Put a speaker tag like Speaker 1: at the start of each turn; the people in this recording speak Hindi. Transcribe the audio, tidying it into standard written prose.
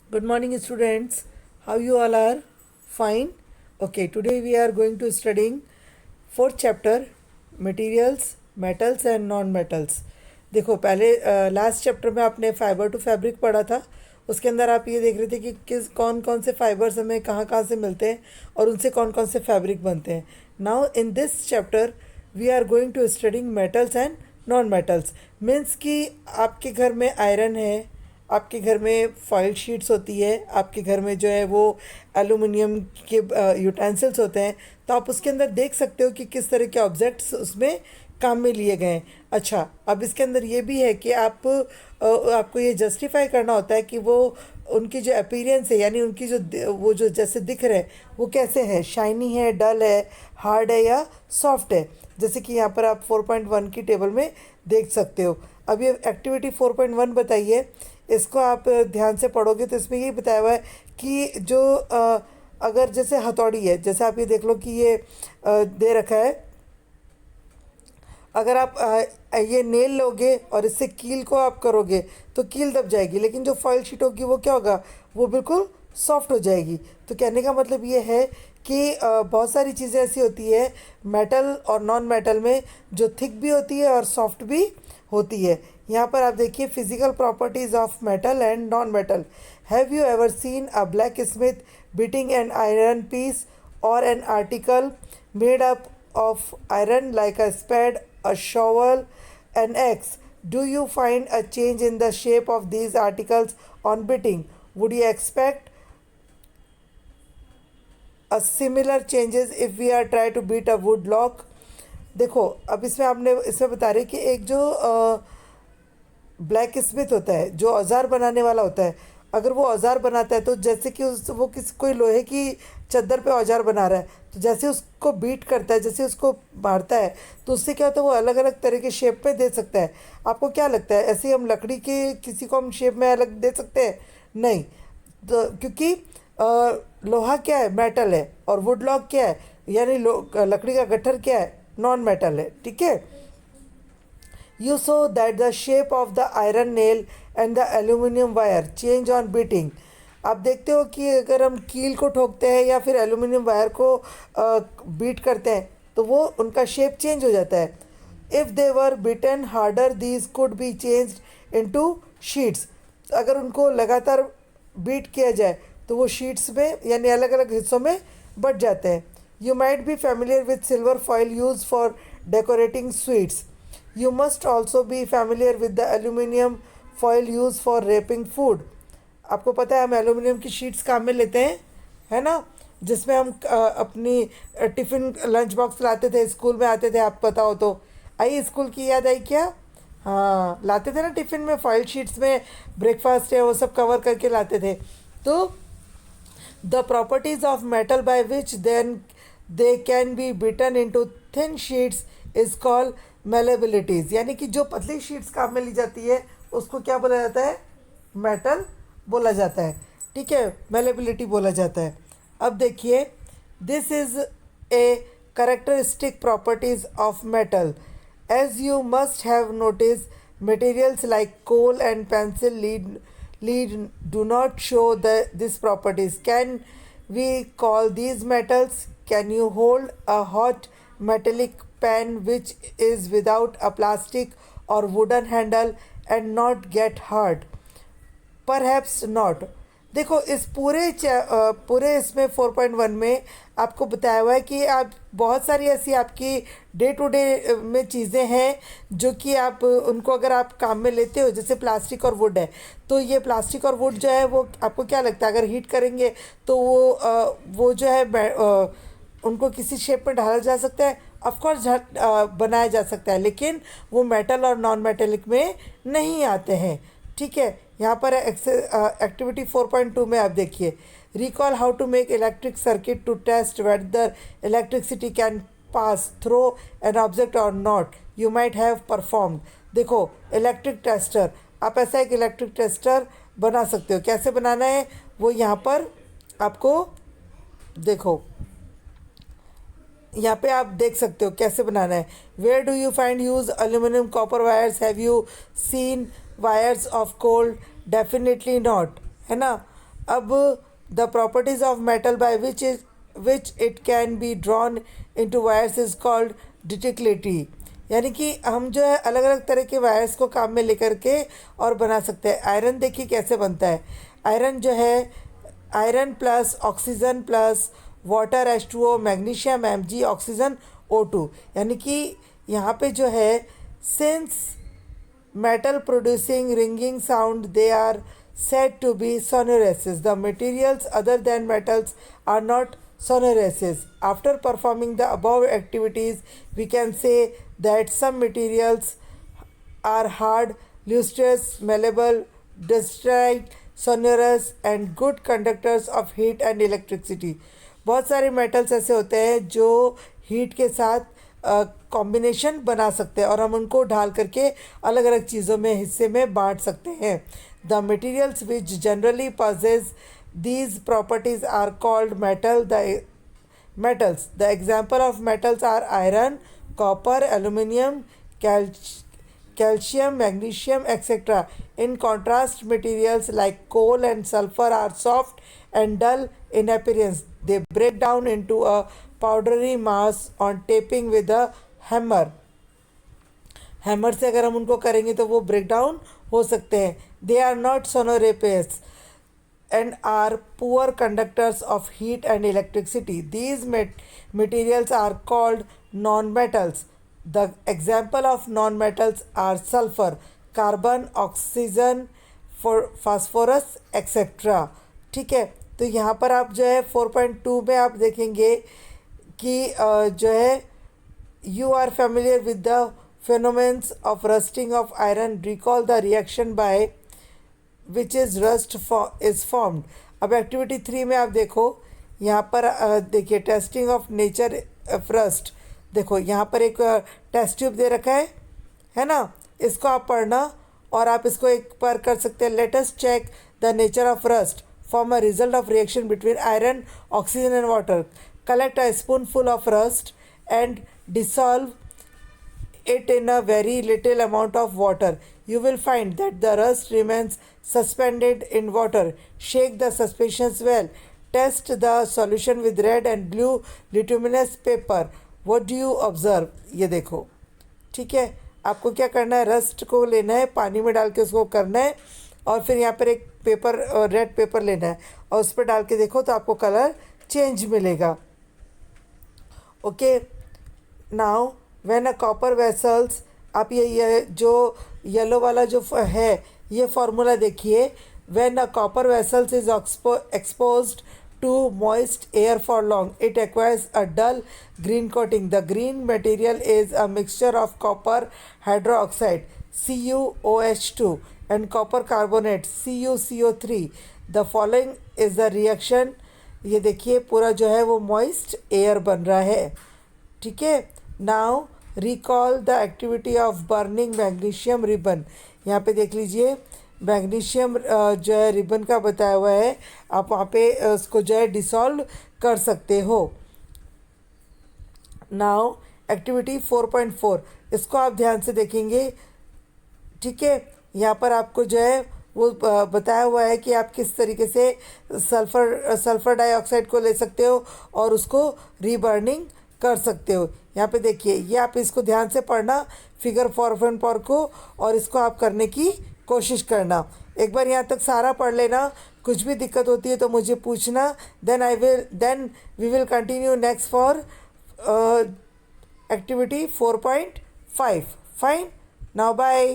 Speaker 1: Good morning, students. How you all are? Fine. Okay. Today we are going to studying fourth chapter, materials, metals and non-metals. देखो पहले लास्ट चैप्टर में आपने फाइबर टू फैब्रिक पढ़ा था. उसके अंदर आप ये देख रहे थे कि किस कौन कौन से फाइबर्स हमें कहाँ कहाँ से मिलते हैं और उनसे कौन कौन से फैब्रिक बनते हैं. Now in this chapter we are going to studying metals and non metals. Means कि आपके घर में आयरन है, आपके घर में फॉइल शीट्स होती है, आपके घर में जो है वो एलुमिनियम के यूटेंसिल्स होते हैं. तो आप उसके अंदर देख सकते हो कि किस तरह के ऑब्जेक्ट्स उसमें काम में लिए गए हैं. अच्छा, अब इसके अंदर ये भी है कि आपको ये जस्टिफाई करना होता है कि वो उनकी जो अपीयरेंस है, यानी उनकी जो वो जो जैसे दिख रहे हैं वो कैसे है, शाइनी है, डल है, हार्ड है या सॉफ्ट है. जैसे कि यहाँ पर आप 4.1 की टेबल में देख सकते हो. अब ये एक्टिविटी 4.1 बताइए. इसको आप ध्यान से पढ़ोगे तो इसमें ये बताया हुआ है कि जो अगर जैसे हथौड़ी है, जैसे आप ये देख लो कि ये दे रखा है. अगर आप ये नेल लोगे और इससे कील को आप करोगे तो कील दब जाएगी, लेकिन जो फॉइल शीट होगी वो क्या होगा, वो बिल्कुल सॉफ्ट हो जाएगी. तो कहने का मतलब ये है कि बहुत सारी चीज़ें ऐसी होती है मेटल और नॉन मेटल में जो थिक भी होती है और सॉफ्ट भी होती है. यहाँ पर आप देखिए physical properties of metal and non metal. Have you ever seen a blacksmith beating an iron piece और an article made up of iron like a spade, a shovel, an axe? Do you find a change in the shape of these articles on beating? Would you expect a similar changes if we are try to beat a wood log? देखो अब इसमें आपने इसमें बता रहे कि एक जो ब्लैक स्मिथ होता है, जो औजार बनाने वाला होता है, अगर वो औजार बनाता है तो जैसे कि वो कोई लोहे की चद्दर पे औजार बना रहा है, तो जैसे उसको बीट करता है, जैसे उसको मारता है, तो उससे क्या होता है वो अलग अलग तरह के शेप में दे सकता है. आपको क्या लगता है ऐसे ही हम लकड़ी के किसी को हम शेप में अलग दे सकते हैं? नहीं. तो क्योंकि लोहा क्या है, मेटल है, और वुड लॉग क्या है, यानी लकड़ी का गट्ठर क्या है, नॉन मेटल है. ठीक है. You saw that the shape of the iron nail and the aluminium wire change on beating. आप देखते हो कि अगर हम कील को ठोकते हैं या फिर एल्यूमिनियम वायर को बीट करते हैं तो वो उनका शेप चेंज हो जाता है. If they were beaten harder these could be changed into sheets. अगर उनको लगातार बीट किया जाए तो वो शीट्स में यानी अलग अलग हिस्सों में बट जाते हैं. You might be familiar with silver foil use for decorating sweets. You must also be familiar with the aluminium foil used for wrapping food. आपको पता है हम एल्यूमिनियम की शीट्स काम में लेते हैं, है ना, जिसमें हम अपनी टिफ़िन लंच बॉक्स लाते थे, स्कूल में आते थे. आप पता हो तो आई स्कूल की याद आई क्या? हाँ, लाते थे ना टिफ़िन में फॉइल शीट्स में ब्रेकफास्ट है वो सब कवर करके लाते थे. तो the properties of metal by which then they can be beaten into thin sheets is called malleabilities. यानी कि जो पतली शीट्स काम में ली जाती है उसको क्या बोला जाता है, मेटल बोला जाता है. ठीक है, malleability बोला जाता है. अब देखिए this is a characteristic properties of metal. As you must have notice materials like coal and pencil lead do not show these properties. Can we call these metals? Can you hold a hot metallic pan which is without a plastic or wooden handle and not get hurt? Perhaps not. देखो इस पूरे इसमें 4.1 में आपको बताया हुआ है कि आप बहुत सारी ऐसी आपकी डे टू डे में चीज़ें हैं जो कि आप उनको अगर आप काम में लेते हो, जैसे प्लास्टिक और वुड है. तो ये प्लास्टिक और वुड जो है वो आपको क्या लगता है अगर हीट करेंगे तो वो जो है उनको किसी शेप में ढाला जा सकता है? ऑफकोर्स बनाया जा सकता है, लेकिन वो मेटल और नॉन मेटेलिक में नहीं आते हैं. ठीक है. यहाँ पर एक्टिविटी 4.2 में आप देखिए recall how to make electric circuit to test whether electricity can pass through an object और not. You might have perform. देखो इलेक्ट्रिक टेस्टर, आप ऐसा एक इलेक्ट्रिक टेस्टर बना सकते हो. कैसे बनाना है वो यहाँ पर आपको देखो, यहाँ पे आप देख सकते हो कैसे बनाना है. Where do you find use aluminium copper wires? Have you seen wires of cold? Definitely not, है ना. अब the properties of metal by which it can be drawn into wires is called ductility. यानी कि हम जो है अलग अलग तरह के वायर्स को काम में लेकर के और बना सकते हैं। आयरन देखिए कैसे बनता है। आयरन जो है iron plus oxygen plus water H2O magnesium Mg oxygen O2। यानी कि यहाँ पे जो है since metal producing ringing sound they are said to be sonorous. The materials other than metals are not sonorous. After performing the above activities we can say that some materials are hard, lustrous, malleable, dusty, sonorous and good conductors of heat and electricity। बहुत सारे मेटल्स ऐसे होते हैं जो हीट के साथ कॉम्बिनेशन बना सकते हैं और हम उनको ढाल करके अलग अलग चीज़ों में हिस्से में बांट सकते हैं। The materials which generally possess these properties are called metals. The example of metals are iron, copper, aluminium, calcium, magnesium, etc. In contrast, materials like coal and sulfur are soft and dull in appearance. They break down into a powdery mass on tapping with a hammer. Hammer से अगर हम उनको करेंगे तो वो ब्रेक डाउन हो सकते हैं। They are not sonorous and are poor conductors of heat and electricity. These materials are called non-metals. The example of non-metals are sulfur, carbon, oxygen, phosphorus, etc. ठीक है, तो यहाँ पर आप जो है 4.2 में आप देखेंगे कि जो है you are familiar with the phenomena of rusting of iron. Recall the reaction by which is rust is formed. अब एक्टिविटी 3 में आप देखो, यहाँ पर देखिए testing of nature of rust. देखो यहाँ पर एक टेस्ट ट्यूब दे रखा है ना, इसको आप पढ़ना और आप इसको एक बार कर सकते हैं। Let us check the nature of rust form a result of reaction between iron, oxygen and water. Collect a spoon full of rust and dissolve it in a very little amount of water. You will find that the rust remains suspended in water. Shake the suspensions well. Test the solution with red and blue bituminous paper. What do you observe? ये देखो, ठीक है, आपको क्या करना है, रस्ट को लेना है, पानी में डाल के उसको करना है और फिर यहाँ पर एक पेपर रेड पेपर लेना है और उस पर डाल के देखो तो आपको कलर चेंज मिलेगा। Okay, now when a copper vessels, आप ये जो येलो वाला जो है ये फॉर्मूला देखिए। When a copper vessels is exposed to moist air for long it acquires a dull green coating. The green material is a mixture of copper hydroxide CuOH2 and copper carbonate CuCO3। The following is the reaction. ये देखिए पूरा जो है वो मॉइस्ट एयर बन रहा है, ठीक है। Now recall the activity of burning magnesium ribbon. यहाँ पे देख लीजिए मैग्नीशियम जो है रिबन का बताया हुआ है, आप वहाँ पे उसको जो है डिसॉल्व कर सकते हो। नाउ एक्टिविटी 4.4, इसको आप ध्यान से देखेंगे, ठीक है। यहाँ पर आपको जो है वो बताया हुआ है कि आप किस तरीके से सल्फ़र डाइऑक्साइड को ले सकते हो और उसको रीबर्निंग कर सकते हो। यहाँ पे देखिए, ये आप इसको ध्यान से पढ़ना फिगर 4.4 को और इसको आप करने की कोशिश करना। एक बार यहाँ तक सारा पढ़ लेना, कुछ भी दिक्कत होती है तो मुझे पूछना। Then we will continue next for activity 4.5। Fine, now bye.